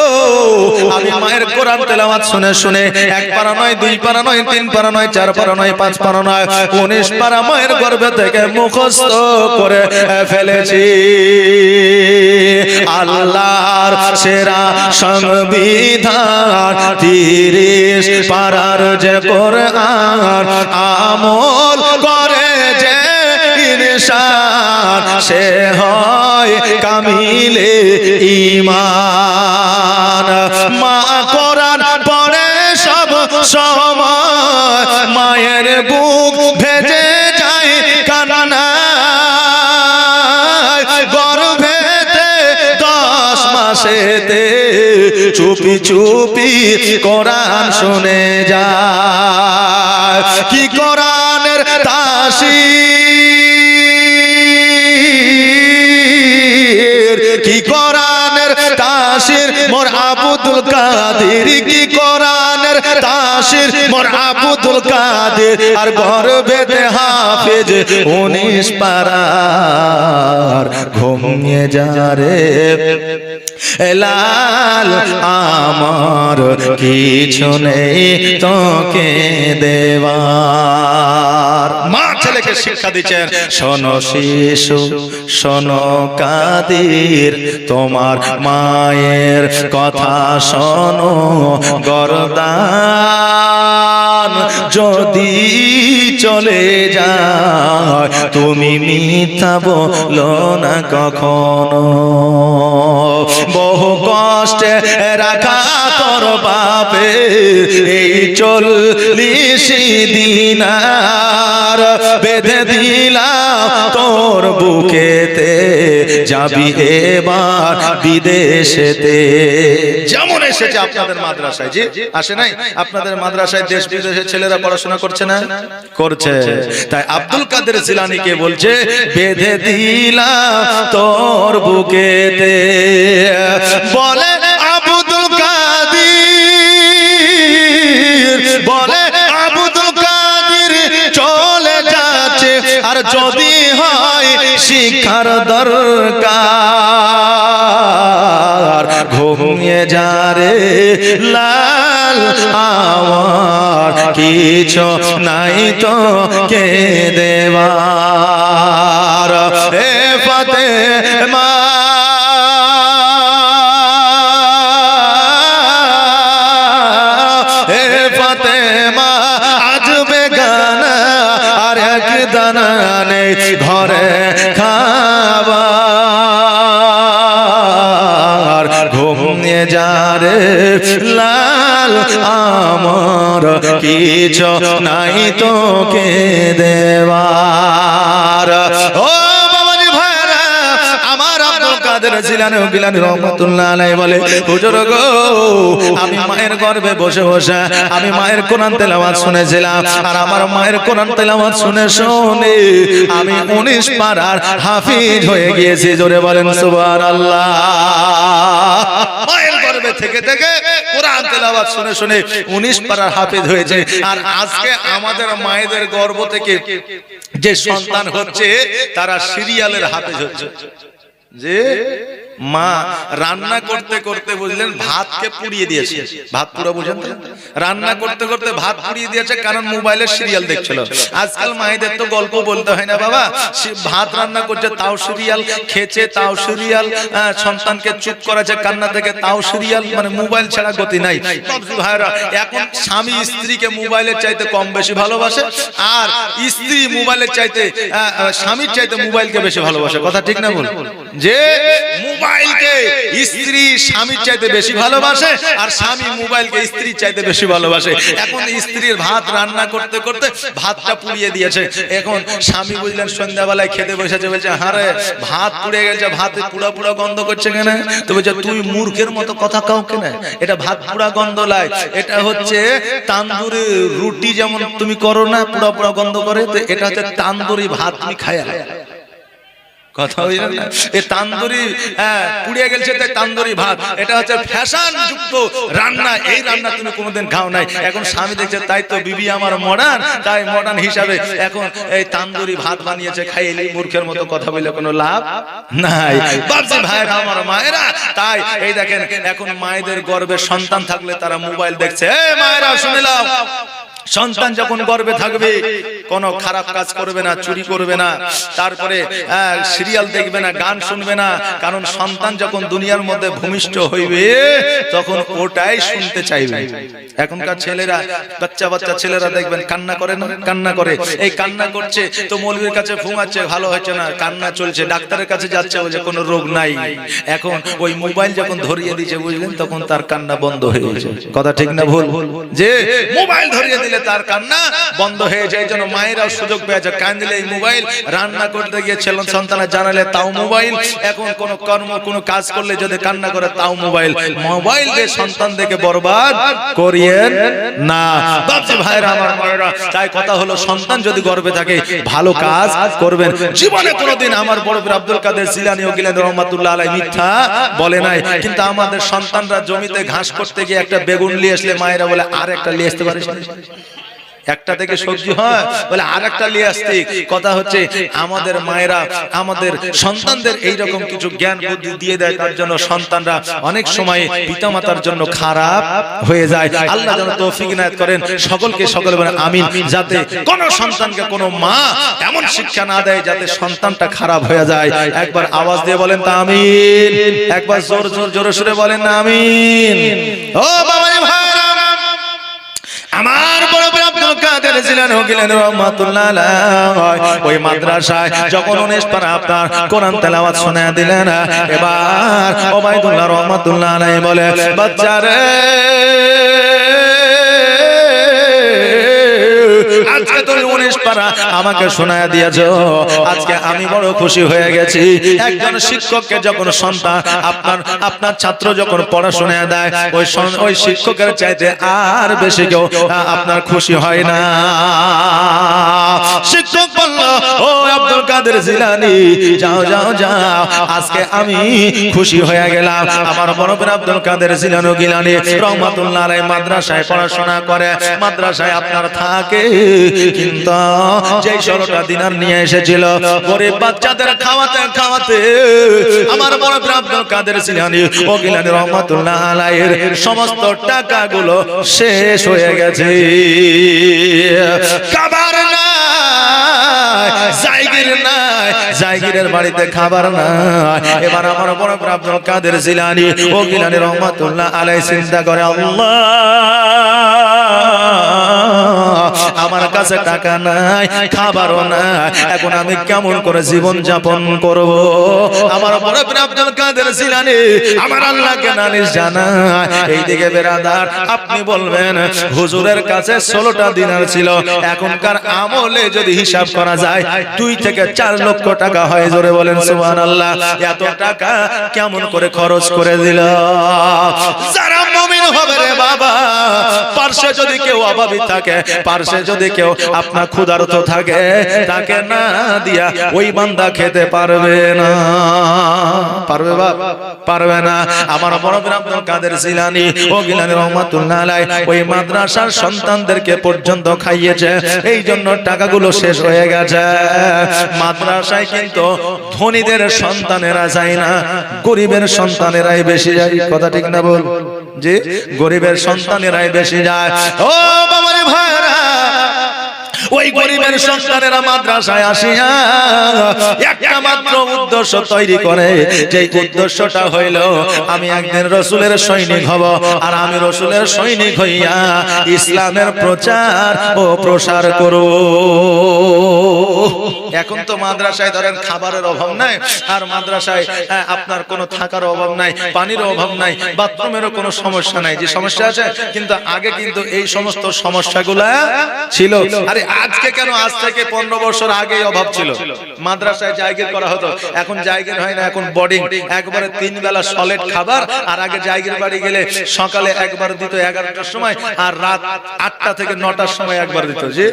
আমি মায়ের কোরআন তেলাওয়াত শুনে শুনে 1 পারা নয়, 2 পারা নয়, 3 পারা নয়, 4 পারা নয়, 5 পারা নয়, 19 পারা মায়ের গর্ভে থেকে মুখস্থ করে ফেলেছি। আল্লাহর সেরা সংবিধান 30 পারার যে কোরআন আমল করে যে ইনসান, সে হয় কামিলে ঈমান। মা কোরআন পড়ে সব সময়, মায়ের বুক ভেজে যায় কান্নায়, গর্ভেতে 10 মাসেতে চুপি চুপি কোরআন শুনে যায়। কি কোরআনের তাসির, কি কোরআনের তাসির মোর আব্দুল কাদের, কি কোরআনের তাসির নাসির মোর আব্দুল কাদের আর গর্বেতে হাফেজ 19 পারার ঘুমিয়ে যা রে লাল আমার কিছু নেই তোকে দেওয়ার। মা ছেলেকে শিক্ষা দিচ্ছেন, শোনো শিশু শোনো কাদির, তোমার মায়ের কথা শোনো গর্দান যদি চলে যায় তুমি মিথ্যা বলো না কখনো। বহু কষ্টে রাখা তোর বাপে এই 40 দিনার বেঁধে দিলাম তোর বুকেতে, যাবি এবার বিদেশেতে। যেমন এসেছে আপনাদের মাদ্রাসায়, জি আসে নাই? আপনাদের মাদ্রাসায় দেশ বিদেশের ছেলেরা পড়াশোনা করছে না? করছে। তাই আব্দুল কাদের জিলানীকে বলছে বেঁধে দিলাম তোর বুকেতে। বলে আব্দুল কাদের, বলে আব্দুল কাদের চলে যাচ্ছে, আর যদি হয় শিক্ষার দরকার ঘুমিয়ে যা রে লাল আমার কিছু নাই তো কে দেওয়ার। হে ফাতেমা ঘরে খাবার ঘুমিয়ে যা রে লাল আমার কিছু নাই তোকে দেওয়ার। ও বাবাজি ভাইরা আমার আব্দুল কাদের জিলানী রহমাতুল্লাহ আলাইহি বলে, হুজুর গো আমি মায়ের গর্ভে বসে বসে আমি মায়ের কোরআন তেলাওয়াত শুনেছিলাম, আর আমার মায়ের কোরআন তেলাওয়াত শুনে শুনে আমি 19 পারার হাফিজ হয়ে গিয়েছি। জোরে বলেন সুবহানাল্লাহ। মায়ের গর্ভে থেকে থেকে কোরআন তেলাওয়াত শুনে শুনে 19 পারার হাফিজ হয়েছে। আর আজকে আমাদের মায়েদের গর্ভ থেকে যে সন্তান হচ্ছে তারা সিরিয়ালের হাফিজ হচ্ছে। যে মা রান্না করতে করতে বুঝলেন ভাতকে পুড়িয়ে দিয়েছে, ভাত পুরো বুঝেন তো, রান্না করতে করতে ভাত পুড়িয়ে দিয়েছে কারণ মোবাইলে সিরিয়াল দেখছিল। আজকাল মায়েদের তো গল্প বলতে হয় না বাবা, ভাত রান্না করছে তাও সিরিয়াল, খেছে তাও সিরিয়াল, সন্তানকে চুপ করাছে কান্না থেকে তাও সিরিয়াল, মানে মোবাইল ছাড়া গতি নাই। ভাইরা এখন স্বামী স্ত্রীকে মোবাইলের চাইতে কম বেশি ভালোবাসে, আর স্ত্রী মোবাইলের চাইতে স্বামীর চাইতে মোবাইলকে বেশি ভালোবাসে। কথা ঠিক না বল? যে মোবাইলকে স্ত্রী স্বামীর চাইতে বেশি ভালোবাসে, আর স্বামী মোবাইলকে স্ত্রীর চাইতে বেশি ভালোবাসে। এখন স্ত্রীর ভাত রান্না করতে করতে ভাতটা পুড়িয়ে দিয়েছে। এখন স্বামী বুঝলেন সন্ধ্যাবেলায় খেতে বসেছে, বলছে হারে ভাত পুড়ে গেছে, ভাতে পুড়া পুড়া গন্ধ করছে কেন? তো বলছে তুই মূর্খের মতো কথা কাও কেন, এটা ভাত পুড়া গন্ধ লাই, এটা হচ্ছে তান্দুরি রুটি যেমন তুমি করো না পুড়া পুড়া গন্ধ করে, তো এটা হচ্ছে তান্দুরি ভাত তুমি খায়া। কথা বুঝলেন না? এই তান্দুরি পুড়িয়ে গেছে তাই তান্দুরি ভাত, এটা হচ্ছে ফ্যাশন যুক্ত রান্না, এই রান্না তুমি কোনোদিন খাও নাই। এখন স্বামী দেখছে তাই তো বিবি আমার মডার্ন, তাই মডার্ন হিসাবে এখন এই তান্দুরি ভাত বানিয়েছে, খাইলি মূর্খের মতো কথা বলে কোনো লাভ নাই। বাপজি ভাইরা আমার মায়েরা, তাই এই দেখেন এখন মায়েদের গর্ভে সন্তান থাকলে তারা মোবাইল দেখছে। এই মায়েরা শুনে নাও, সন্তান যখন গর্ভে থাকবে কোনো খারাপ কাজ করবে না, চুরি করবে না, তারপরে সিরিয়াল দেখবে না, গান শুনবে না, কারণ সন্তান যখন দুনিয়ার মধ্যে ভূমিষ্ঠ হইবে তখন ওটাই শুনতে চাইবে। এখনকার ছেলেরা, বাচ্চা বাচ্চা ছেলেরা দেখবেন কান্না করে না, কান্না করে, এই কান্না করছে তো মৌলবীর কাছে ঘুমাচ্ছে, ভালো হচ্ছে না, কান্না চলছে, ডাক্তারের কাছে যাচ্ছে, বলছে কোনো রোগ নাই। এখন ওই মোবাইল যখন ধরিয়ে দিয়েছে বুঝলেন, তখন তার কান্না বন্ধ হয়ে গেছে। কথা ঠিক না ভুল? যে মোবাইল ধরিয়ে দিলে তার কান্না বন্ধ হয়ে যায়। এই জন্য মায়েরাও সুযোগ পেয়েছে, কাঁদলে মোবাইল, রান্না করতে গিয়ে ছেলে সন্তানের জানালে তাও মোবাইল, এখন কোন কর্ম কোন কাজ করলে যদি কান্না করে তাও মোবাইল। মোবাইল দিয়ে সন্তানদেরকে বরবাদ করিয়েন না বাপজি ভাইরা আমার মায়েরা। তাই কথা হলো, সন্তান যদি গর্বে থাকে ভালো কাজ করবেন। জীবনে কোনোদিন আমার বড় পীর আব্দুল কাদের জিলানী ও গিলানী রহমাতুল্লাহ আলাইহি মিথ্যা বলে নাই। কিন্তু আমাদের সন্তানরা জমিতে ঘাস করতে গিয়ে একটা বেগুন নিয়ে আসলে মায়েরা বলে আর একটা নিয়ে আসতে পারিস না, একটা থেকে সবজি হয় বলে আর একটা নিয়ে আসতে। কথা হচ্ছে আমাদের মায়েরা আমাদের সন্তানদের এইরকম কিছু জ্ঞান বুদ্ধি দিয়ে দেয়, তার জন্য সন্তানরা অনেক সময় পিতামাতার জন্য খারাপ হয়ে যায়। আল্লাহ যেন তৌফিক ইনায়েত করেন সকলকে, সকলে বলেন আমিন। যাতে কোন সন্তানকে কোন মা এমন শিক্ষা না দেয় যাতে সন্তানটা খারাপ হয়ে যায়। একবার আওয়াজ দিয়ে বলেন তা আমিন, একবার জোর জোর জোরে সুরে বলেন না আমিন। ও বাবা ভাই, আমার বড় পীর আব্দুল কাদের জিলানী ও গিলানী রহমাতুল্লাহ আলাইহি ওই মাদ্রাসায় যখন 19 পারা আপনার কোরআন তেলাওয়াত শোনায় দিলেন, এবার ওবাইদুল্লাহ রহমাতুল্লাহ আলাইহি বলে বাচ্চারে আজকে তুমি 19 পারা আমাকে শোনায় দিয়েছো, আজকে আমি বড় খুশি হয়ে গেছি। একজন শিক্ষককে যখন সন্তান আপনার ছাত্র যখন পড়াশোনা দেয় ওই শিক্ষকের চাইতে আর বেশি কেউ আপনার খুশি হয় না। শিক্ষক বলল ও আব্দুল কাদের জিলানী যাও যাও যাও, আজকে আমি খুশি হয়ে গেলাম। আমার বড় পীর আব্দুল কাদের জিলানী ও গিলানী রহমাতুল্লাহ আলাইহি মাদ্রাসায় পড়াশোনা করে, মাদ্রাসায় আপনার থাকে। কিন্তু যে 16টা দিনার নিয়ে এসেছিল গরিব বাচ্চাদের খাওয়াতে খাওয়াতে আমার বড় পীর আব্দুল কাদের জিলানী ও গিলানী রহমাতুল্লাহ আলাইহির সমস্ত টাকাগুলো শেষ হয়ে গেছে। খাবার নাই, জায়গির নাই, জায়গিরের বাড়িতে খাবার নাই। এবার আমার বড় পীর আব্দুল কাদের জিলানী ও গিলানী রহমাতুল্লাহ আলাইহি চিন্তা করে, আল্লাহ আমার কাছে টাকা নাই, খাবারও নাই, এখন আমি কেমন করে জীবন যাপন করব? আমার বড় পীর আব্দুল কাদের জিলানী আমার আল্লাহকে নালিশ জানায়। এইদিকে বেরাদার আপনি বলবেন হুজুরের কাছে 16টা দিনার ছিল, এখনকার আমলে যদি হিসাব করা যায় 2 থেকে 4 লক্ষ টাকা হয়। জোরে বলেন সুবহানাল্লাহ। এত টাকা কেমন করে খরচ করে দিল? যারা মুমিন হবে রে বাবা, পার্শ্বে যদি কেউ অভাবী থাকে, পার্শ্বে যদি কেউ আপনার ক্ষুধার্ত থাকে, তাকে না দিয়া ওই বান্দা খেতে পারবে না। পারবে বাপ? পারবে না। আমার বড় পীর আব্দুল কাদের জিলানী ও গিলানী রহমাতুল্লাহ আলাইহি ওই মাদ্রাসার সন্তানদেরকে পর্যন্ত খাইয়েছে, এই জন্য টাকাগুলো শেষ হয়ে গেছে। মাদ্রাসায় কিন্তু ধনীদের সন্তানেরা যায় না, গরিবের সন্তানেরাই বেশি যায়। কথা ঠিক না বল? যে গরিবের সন্তানেরাই বেশি যায়। ও বাবারে ভাইরা, ওই গরিবের সন্তানেরা মাদ্রাসায় আসিয়া একটা মাত্র উদ্দেশ্য তৈরি করে, যে উদ্দেশ্যটা হইল আমি একদিন রাসূলের সৈনিক হব, আর আমি রাসূলের সৈনিক হইয়া ইসলামের প্রচার ও প্রসার করব। এখন তো মাদ্রাসায় ধরেন খাবারের অভাব নাই, আর মাদ্রাসায় আপনার কোনো থাকার অভাব নাই, পানির অভাব নাই, বাথরুমেরও কোনো সমস্যা নাই। যে সমস্যা আছে, কিন্তু আগে কিন্তু এই সমস্ত সমস্যাগুলা ছিল। আরে আজকে কেন, আজ থেকে 15 বছর আগে অভাব ছিল। মাদ্রাসায় জায়গা করা হতো, এখন জায়গা হয় না, এখন বোর্ডিং, একবারে 3 বেলা সলিড খাবার। আর আগে জায়গার বাড়ি গেলে সকালে একবার দিত 11টার সময়, আর রাত 8টা থেকে 9টার সময় একবার দিত। যে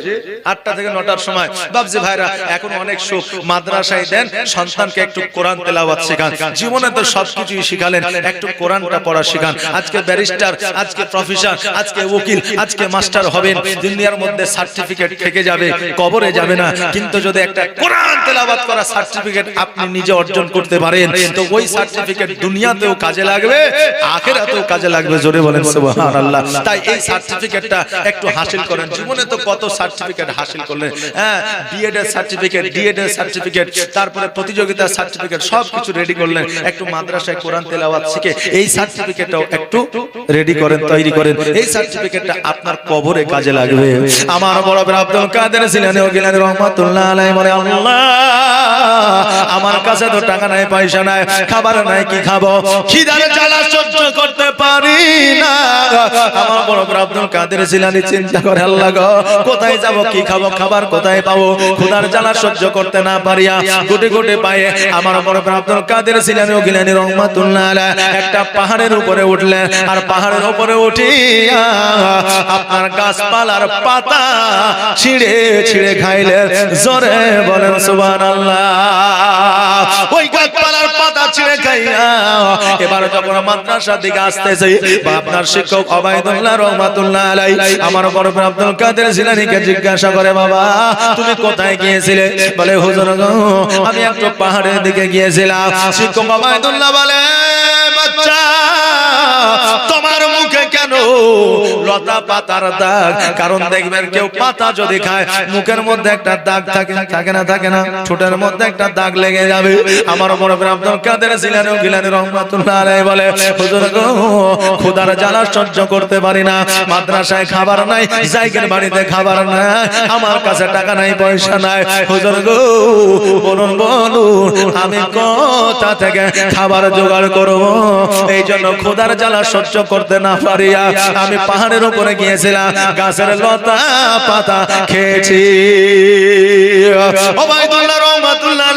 8টা থেকে 9টার সময়। বাবজি ভাইরা, এখন অনেক সুখ, মাদ্রাসায় দেন সন্তানকে একটু কোরআন তেলাওয়াত শেখান। জীবনে তো সবকিছুই শিখালেন, একটু কোরআনটা পড়া শেখান। আজকে ব্যারিস্টার, আজকে প্রফেসর, আজকে উকিল, আজকে মাস্টার হবেন, দুনিয়ার মধ্যে সার্টিফিকেট থেকে যাবে, কবরে যাবে না। কিন্তু যদি একটা কোরআন তেলাওয়াত করা সার্টিফিকেট আপনি নিজে অর্জন করতে পারেন, তো ওই সার্টিফিকেট দুনিয়াতেও কাজে লাগবে, আখিরাতেও কাজে লাগবে। জোরে বলেন সুবহানাল্লাহ। তাই এই সার্টিফিকেটটা একটু হাসিল করেন। জীবনে তো কত সার্টিফিকেট হাসিল করলেন, হ্যাঁ, বিএড এর সার্টিফিকেট, ডিএড এর সার্টিফিকেট, তারপরে প্রতিযোগিতার সার্টিফিকেট, সবকিছু রেডি করলেন। একটু মাদ্রাসায় কোরআন তেলাওয়াত শিখে এই সার্টিফিকেটটাও একটু রেডি করেন, তৈরি করেন। এই সার্টিফিকেটটা আপনার কবরে কাজে লাগবে। আমার বড় পীর আব্দুল কাদের জিলানী ও গিলানী রহমাতুল্লাহ আলাইহি বলে আল্লাহ আমার কাছে তো টাকা নাই পয়সা নাই খাবার নাই কি খাবো খিদার জ্বালা সহ্য করতে পারি না আমার বড় আব্দুল কাদের জিলানী চিন্তা করে আল্লাহ গো কোথায় যাব কি খাবো খাবার কোথায় পাবো ক্ষুধার জ্বালা সহ্য করতে না পারিয়া গুটে গুটে পায়ে আমার বড় আব্দুল কাদের জিলানী ও গিলানী রহমাতুল্লাহ আলাইহি একটা পাহাড়ের উপরে উঠলেন আর পাহাড়ের উপরে উঠিয়া আপনার গাছপালার পাতা ছিঁড়ে ছিঁড়ে খাইলেন জোরে বলেন সুবহানাল্লাহ ওই গাছপালার পাতা ছিঁড়ে খাইয়া এবার যখন মাদ্রাসার দিকে আসতেছে আপনার শিক্ষক ওবায়দুল্লাহ রহমাতুল্লাহ আলাইহি আমার বড় আব্দুল কাদের জিলানীকে জিজ্ঞাসা করে বাবা তুমি কোথায় গিয়েছিলে বলে হুজুর গো আমি একটু পাহাড়ের দিকে গিয়েছিলাম শিক্ষক ওবায়দুল্লাহ বলে বাচ্চা তোমার মুখে কেন লতা পাতার দাগ কারণ দেখবেন কেউ পাতা যদি খায় মুখের মধ্যে একটা দাগ থাকে না ঠোঁটের মধ্যে একটা দাগ লেগে যাবে আমার বড় আব্দুল কাদের জিলানী ও গিলানী রহমাতুল্লাহ আলাইহি বলে হুজুর গো ক্ষুধার জ্বালা সহ্য করতে পারি না মাদ্রাসায় খাবার নাই জায়গার বাড়িতে খাবার নাই আমার কাছে টাকা নাই পয়সা নাই হুজুর গো বলুন আমি কোথা থেকে খাবার জোগাড় করব এই জন্য ক্ষুধার জ্বালা সহ্য করতে না পারিয়া আমি পাহাড়ের উপরে গিয়েছিলাম গাছের লতা পাতা খেয়েছি ওবায়দুল্লাহ রাহমাতুল্লাহ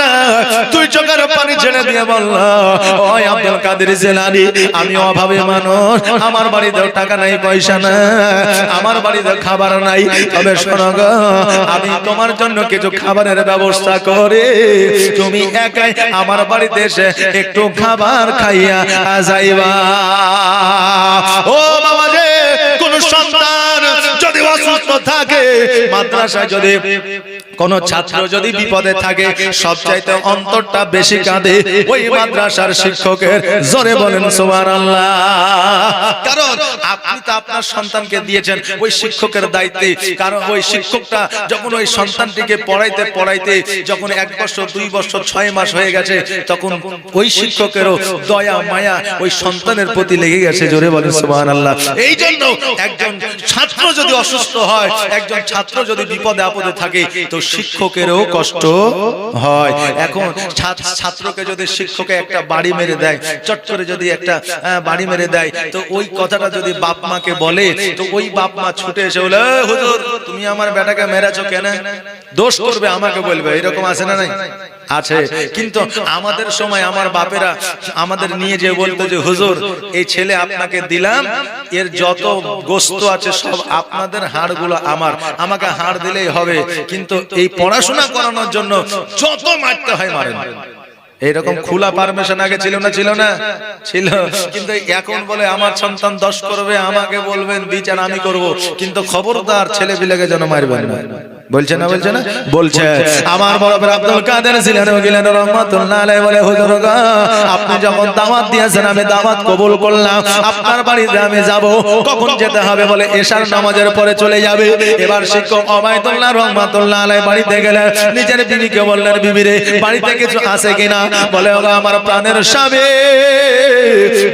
তুই চোখের পানি ছেড়ে দিয়ে বলল ওই আব্দুল কাদের জিলানী আমি অভাবে মানুষ আমার বাড়িতে টাকা নাই পয়সা নাই আমার বাড়িতে খাবার নাই তবে শোনো গো আমি তোমার জন্য কিছু খাবারের ব্যবস্থা করে তুমি একাই আমার বাড়িতে এসে একটু খাবার খাইয়া যাইবা ও বাবা যে কোন সন্তান যদি অসুস্থ থাকে মাদ্রাসায় যদি কোন ছাত্র যদি বিপদে থাকে সবচাইতে অন্তরটা বেশি কাঁদে ওই মাদ্রাসার শিক্ষকের জোরে বলেন সুবহানাল্লাহ কারণ আপনি তো আপনার সন্তানকে দিয়েছেন ওই শিক্ষকের দায়িত্বে কারণ ওই শিক্ষকটা যখন ওই সন্তানটিকে পড়াইতে যখন 1 বছর 2 বছর 6 মাস হয়ে গেছে তখন ওই শিক্ষকেরও দয়া মায়া ওই সন্তানের প্রতি লেগে গেছে জোরে বলেন সুবহানাল্লাহ এই জন্য একজন ছাত্র যদি অসুস্থ হয় একজন ছাত্র যদি বিপদে আপদে থাকে তো শিক্ষকেরও কষ্ট হয় এখন ছাত্রকে যদি শিক্ষকে একটা বাড়ি মেরে দেয় চট করে যদি একটা বাড়ি মেরে দেয় তো ওই কথাটা যদি বাপ মাকে বলে তো ওই বাপ মা ছুটে এসে বলে হুজুর তুমি আমার বেটাকে মেরেছো কেন দোষ করবে আমাকে বলবে এরকম আছে না নাই আছে কিন্তু আমাদের সময় আমার বাপেরা আমাদের নিয়ে যে বলতো যে হুজুর এই ছেলে আপনাকে দিলাম এর যত গোশত আছে সব আপনাদের হাড়গুলো আমাকে হাড় দিলেই হবে কিন্তু এই পড়াশোনা করানোর জন্য যত মারতে হয় মারেন এইরকম খোলা পারমিশন আগে ছিল না ছিল কিন্তু এখন বলে আমার সন্তান 10 করবে আমাকে বলবেন বিচার আমি করব কিন্তু খবরদার ছেলে পিলেকে যেন মারবেন না বলছে না বলছে আমার বড় আব্দুল কাদের জিলানী ও গিলানী রহমাতুল্লাহ আলাইহি বলে হুজুর গো আপনি যখন দাওয়াত দিয়েছেন আমি দাওয়াত কবুল করলাম আপনার বাড়িতে আমি যাব কখন যেতে হবে বলে এশার নামাজের পরে চলে যাবে এবার শিক্ষক ওবায়দুল্লাহ রহমাতুল্লাহ আলাইহি বাড়িতে গেলেন নিজের বিবিকে বললেন বিবি রে বাড়িতে কিছু আছে কিনা বলে ওগো আমার প্রাণের স্বামী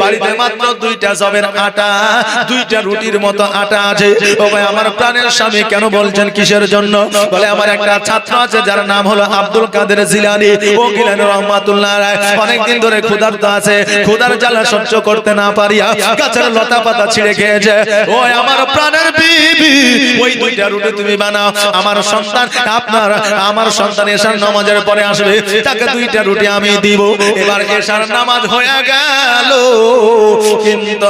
বাড়িতে মাত্র 2টা জবের আটা 2টা রুটির মতো আটা আছে ও ভাই আমার প্রাণের স্বামী কেন বলছেন কিসের জন্য বলে আমার একটা ছাত্র আছে যার নাম হলো আব্দুল কাদের জিলানী ও গিলানী রহমাতুল্লাহ আলাইহি অনেক দিন ধরে ক্ষুধার্ত আছে ক্ষুধার জ্বালা সহ্য করতে না পারিয়া গাছের লতা পাতা ছিঁড়ে খেয়েছে ওই আমার প্রাণের বিবি ওই 2টা রুটি তুমি বানাও আমার সন্তান এশার নামাজের পরে আসবে তাকে 2টা রুটি আমি দিব এবার এশার নামাজ হয়ে গেল কিন্তু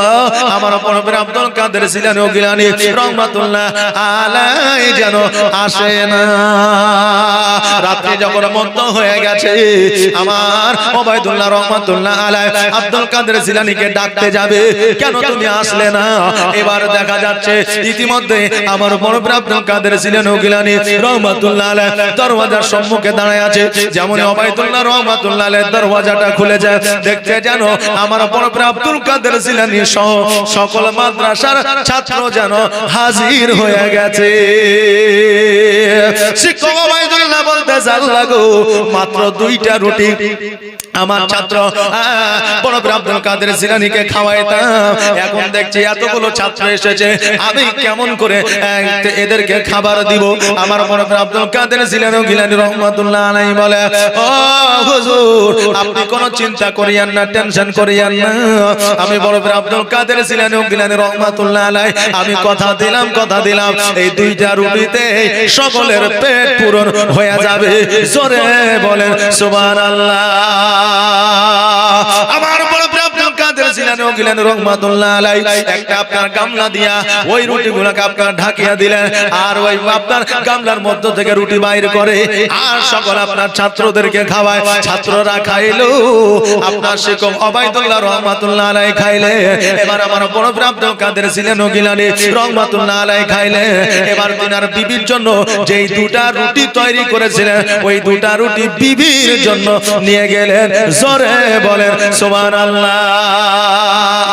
আমার পরমের আব্দুল কাদের জিলানী ও গিলানী রহমাতুল্লাহ আলাইহি যেন আসে না রাতে যখন মধ্য হয়ে গেছে আমার ওবায়দুল্লাহ রহমাতুল্লাহ আলাইহি আব্দুল কাদের জিলানীকে ডাকতে যাবে কেন তুমি আসলে না এবার দেখা যাচ্ছে ইতিমধ্যে আমার বড় আব্দুল কাদের জিলানী ও গিলানী রহমাতুল্লাহ আলাইহি দরওয়াজার সম্মুখে দাঁড়ায় আছে যেমন ওবায়দুল্লাহ রহমাতুল্লাহ আলাইহি দরওয়াজাটা খুলে যায় দেখতে যেন আমার বড় আব্দুল কাদের জিলানী সহ সকল মাদ্রাসার ছাত্র যেন হাজির হয়ে গেছে শিক্ষক ওবায়দুল্লাহ বলতে বলতেছে আল্লাহ গো মাত্র 2টা রুটি আমার ছাত্র বড় আব্দুল কাদের জিলানীকে খাওয়াইতাম, এখন দেখছি এতগুলো ছাত্র এসেছে আমি কেমন করে এদেরকে খাবার দিব। আমার বড় আব্দুল কাদের জিলানী রহমাতুল্লাহ আলাইহি বলে, ও হুজুর আপনি কোনো চিন্তা করিয়েন না, টেনশন করিয়েন না, আমি বড় আব্দুল কাদের জিলানী রহমাতুল্লাহ আলাইহি আমি কথা দিলাম এই 2টা রুটিতে সকলের পেট পূরণ হয়ে যাবে। জোরে বলেন সুবহানাল্লাহ। আমার বড় আব্দুল কাদের জিলানী রহমাতুল্লাহ আলাইহি একটা আপনার গামলা দিয়া ওই রুটিগুলোকে আপনার ঢাকিয়া দিলেন, আর ওই আপনার গামলার মধ্য থেকে রুটি বাইর করে আর সকল আপনার ছাত্রদেরকে খাওয়ায়। ছাত্ররা খাইলো, আপনার শিক্ষক ওবাইদুল্লাহ রহমাতুল্লাহ আলাইহি খাইলে, এবার আমার বড় আব্দুল কাদের জিলানী রহমাতুল্লাহ আলাইহি খাইলে। এবার তিনার বিবির জন্য যেই 2টা রুটি তৈরি করেছিলেন ওই 2টা রুটি বিবির জন্য নিয়ে গেলেন। জোরে বলেন সুবহানাল্লাহ।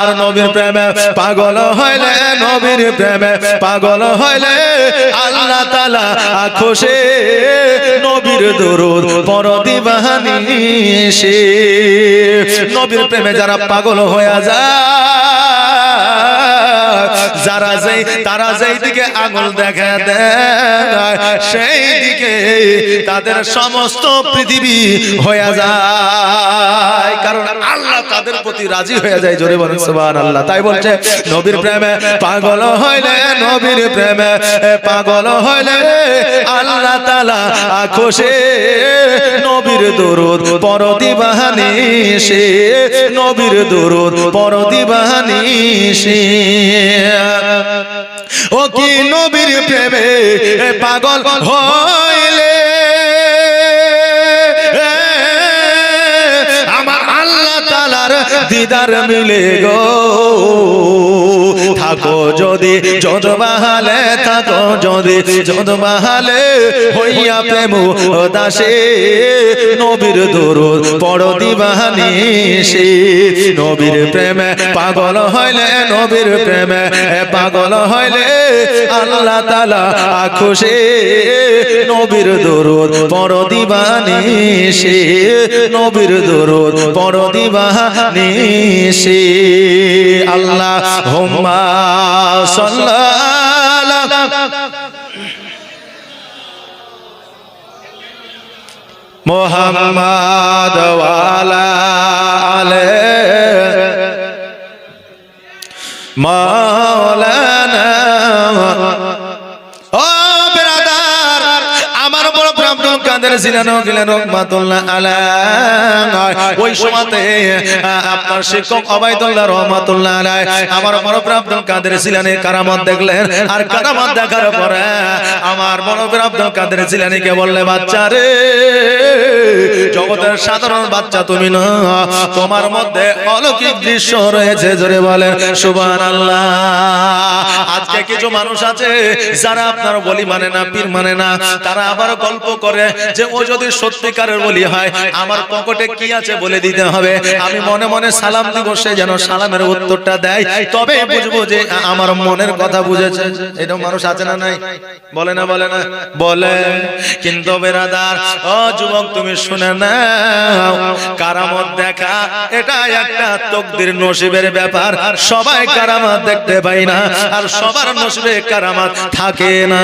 আর নবীর প্রেমে পাগল হইলে, নবীর প্রেমে পাগল হইলে আল্লাহ তাআলা খুশি, নবীর দরুদ পড়ো দিবানিশি। নবীর প্রেমে যারা পাগল হয়ে যায়, তারা যেই দিকে আঙুল দেখা দেয় সেই দিকে তাদের সমস্ত পৃথিবী হয়ে যায়, কারণ আল্লাহ তাদের প্রতি রাজি হয়ে যায়। জোরে বলেন সুবহানাল্লাহ। তাই বলছে নবীর প্রেমে পাগল হইলে, নবীর প্রেমে পাগল হইলে আল্লাহ তাআলা খুশি, নবীর দরুদ পড়ো দিবানিশি, নবীর দরুদ পড়ো দিবানিশি। ও কি নবীর প্রেমে পাগল হইলে আমার আল্লাহ তাআলার দিদার মিলে গো। থাকো যদি যত বাহালে, থাকো যদি যত বাহালে হইয়া প্রেম দাসে, নবীর দরুদ পড়ো দিবানিশি। নবীর প্রেমে পাগল হইলে, নবীর প্রেমে পাগল হইলে আল্লাহ তাআলা খুশি, নবীর দরুদ পড়ো দিবানিশি, নবীর দরুদ পড়ো দিবানিশি। আল্লাহুম্মা সাল্লাল্লাহু মুহাম্মাদ ওয়া আলা আলি মাওলানা। ও ব্রাদার, আমার বড় আব্দুল কাদের জিলানী রহমাতুল্লাহ আলাইহি ওই সময়তে আপনার শিক্ষক ওবাইদুল্লাহ রহমাতুল্লাহ আলাইহি আমার বড় আব্দুল কাদের জিলানী কারামত দেখলেন। আর কারামত দেখার পরে আমার বড় আব্দুল কাদের জিলানীকে বললে, বাচ্চা রে, জগতের সাধারণ বাচ্চা তুমি না, তোমার মধ্যে অলৌকিক দৃশ্য রয়েছে। জোরে বলেন সুবহানাল্লাহ। আজকে কিছু মানুষ আছে যারা আপনার বলি মানে না, পীর মানে না, তারা আবার গল্প করে যে ও যদি সত্যিকারের বলি হয় আমার পকেটে কি আছে বলে দিতে হবে, আমি মনে মনে সালাম দিব, সে যেন সালামের উত্তরটা দেয়, তবে বুঝবো যে আমার মনের কথা বুঝেছে। এরকম মানুষ আছে না নাই? বলে না বলে না বলে। কিন্তু বেরাদার, ও যুবক তুমি শুনে নাও, কারামত দেখা এটা একটা তকদির নসিবের ব্যাপার। সবাই কারামত দেখতে পায় না, আর সবার নসিবে কারামত থাকে না।